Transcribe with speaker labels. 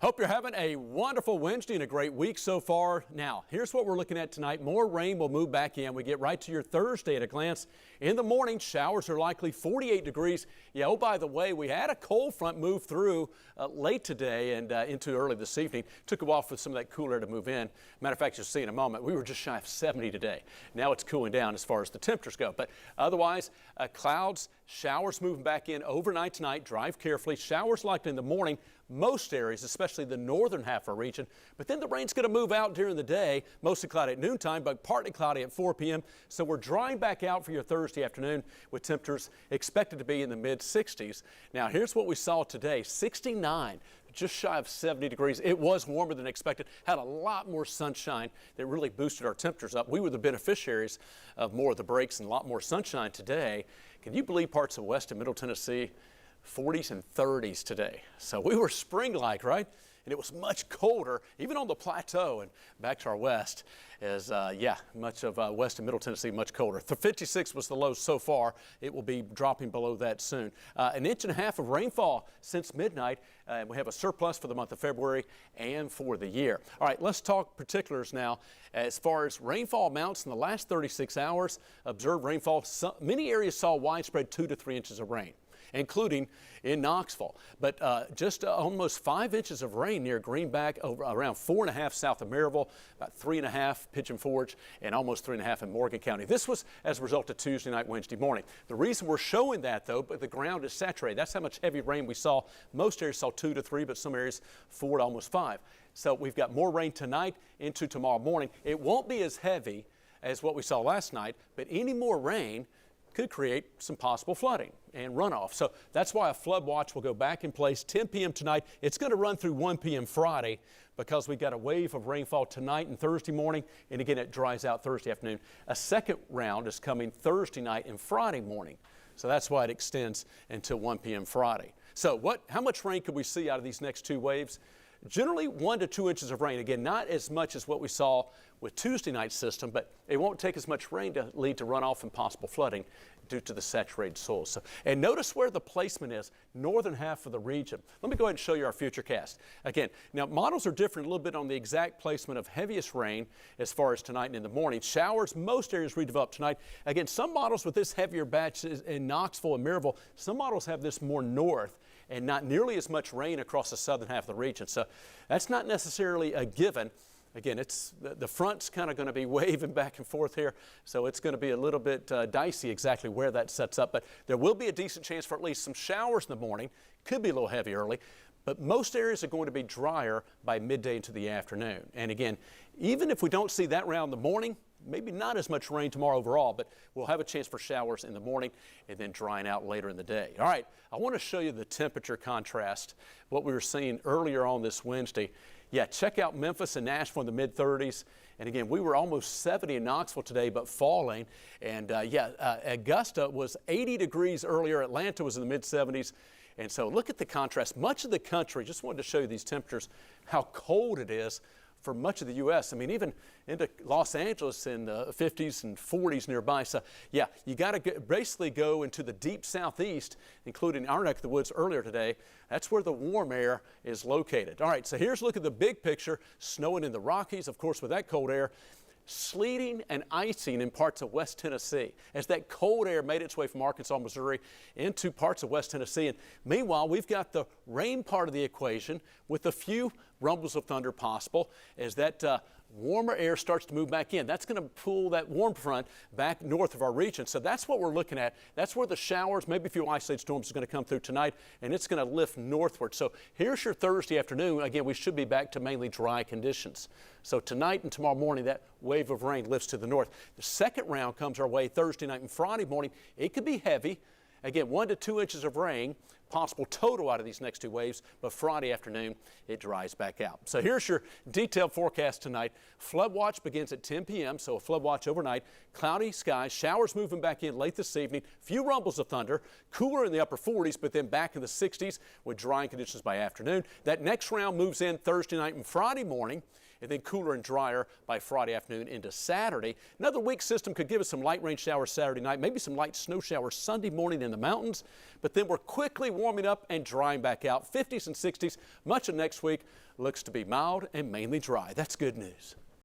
Speaker 1: Hope you're having a wonderful Wednesday and a great week so far. Now, here's what we're looking at tonight. More rain will move back in. We get right to your Thursday at a glance. In the morning, showers are likely 48 degrees. Yeah, oh, by the way, we had a cold front move through late today and into early this evening. Took a while for some of that cooler to move in. Matter of fact, you'll see in a moment, we were just shy of 70 today. Now it's cooling down as far as the temperatures go. But otherwise, clouds, showers moving back in overnight tonight. Drive carefully. Showers likely in the morning. Most areas, especially the northern half of our region. But then the rain's going to move out during the day, mostly cloudy at noontime, but partly cloudy at 4 p.m. So we're drying back out for your Thursday afternoon with temperatures expected to be in the mid-60s. Now, here's what we saw today, 69. Just shy of 70 degrees. It was warmer than expected, had a lot more sunshine that really boosted our temperatures up. We were the beneficiaries of more of the breaks and a lot more sunshine today. Can you believe parts of West and Middle Tennessee, 40s and 30s today? So we were spring-like, right? And it was much colder, even on the plateau and back to our west, as much of West and Middle Tennessee much colder. 56 was the low so far. It will be dropping below that soon. An inch and a half of rainfall since midnight. We have a surplus for the month of February and for the year. All right, let's talk particulars now. As far as rainfall amounts in the last 36 hours, observed rainfall, many areas saw widespread 2 to 3 inches of rain, including in Knoxville. But just almost 5 inches of rain near Greenback, around 4.5 south of Maryville, about 3.5 Pigeon Forge, and almost 3.5 in Morgan County. This was as a result of Tuesday night, Wednesday morning. The reason we're showing that, though, but the ground is saturated. That's how much heavy rain we saw. Most areas saw 2 to 3, but some areas 4 to almost 5. So we've got more rain tonight into tomorrow morning. It won't be as heavy as what we saw last night, but any more rain could create some possible flooding and runoff. So that's why a flood watch will go back in place 10 p.m. tonight. It's going to run through 1 p.m. Friday because we've got a wave of rainfall tonight and Thursday morning, and again it dries out Thursday afternoon. A second round is coming Thursday night and Friday morning. So that's why it extends until 1 p.m. Friday. So how much rain could we see out of these next two waves? Generally 1 to 2 inches of rain. Again, not as much as what we saw with Tuesday night's system, but it won't take as much rain to lead to runoff and possible flooding due to the saturated soil. And notice where the placement is, northern half of the region. Let me go ahead and show you our futurecast. Again, now models are different a little bit on the exact placement of heaviest rain as far as tonight and in the morning. Showers, most areas redeveloped tonight. Again, some models with this heavier batch in Knoxville and Maryville, some models have this more north and not nearly as much rain across the southern half of the region. So that's not necessarily a given. Again, the front's kind of going to be waving back and forth here, so it's going to be a little bit dicey exactly where that sets up. But there will be a decent chance for at least some showers in the morning. Could be a little heavy early, but most areas are going to be drier by midday into the afternoon. And again, even if we don't see that round in the morning, maybe not as much rain tomorrow overall, but we'll have a chance for showers in the morning and then drying out later in the day. All right, I want to show you the temperature contrast, what we were seeing earlier on this Wednesday. Yeah, check out Memphis and Nashville in the mid-30s. And again, we were almost 70 in Knoxville today, but falling. And Augusta was 80 degrees earlier. Atlanta was in the mid-70s. And so look at the contrast. Much of the country, just wanted to show you these temperatures, how cold it is for much of the U.S. I mean, even into Los Angeles in the 50s and 40s nearby. So, yeah, you got to basically go into the deep southeast, including our neck of the woods earlier today. That's where the warm air is located. All right, so here's a look at the big picture. Snowing in the Rockies, of course, with that cold air. Sleeting and icing in parts of West Tennessee as that cold air made its way from Arkansas, Missouri into parts of West Tennessee. And meanwhile, we've got the rain part of the equation with a few rumbles of thunder possible as that warmer air starts to move back in. That's going to pull that warm front back north of our region. So that's what we're looking at. That's where the showers, maybe a few isolated storms is going to come through tonight, and it's going to lift northward. So here's your Thursday afternoon. Again, we should be back to mainly dry conditions. So tonight and tomorrow morning, that wave of rain lifts to the north. The second round comes our way Thursday night and Friday morning. It could be heavy. Again, 1 to 2 inches of rain, possible total out of these next two waves, but Friday afternoon, it dries back out. So here's your detailed forecast tonight. Flood watch begins at 10 p.m., so a flood watch overnight. Cloudy skies, showers moving back in late this evening, few rumbles of thunder, cooler in the upper 40s, but then back in the 60s with drying conditions by afternoon. That next round moves in Thursday night and Friday morning, and then cooler and drier by Friday afternoon into Saturday. Another weak system could give us some light rain showers Saturday night, maybe some light snow showers Sunday morning in the mountains, but then we're quickly warming warming up and drying back out. 50s and 60s. Much of next week looks to be mild and mainly dry. That's good news.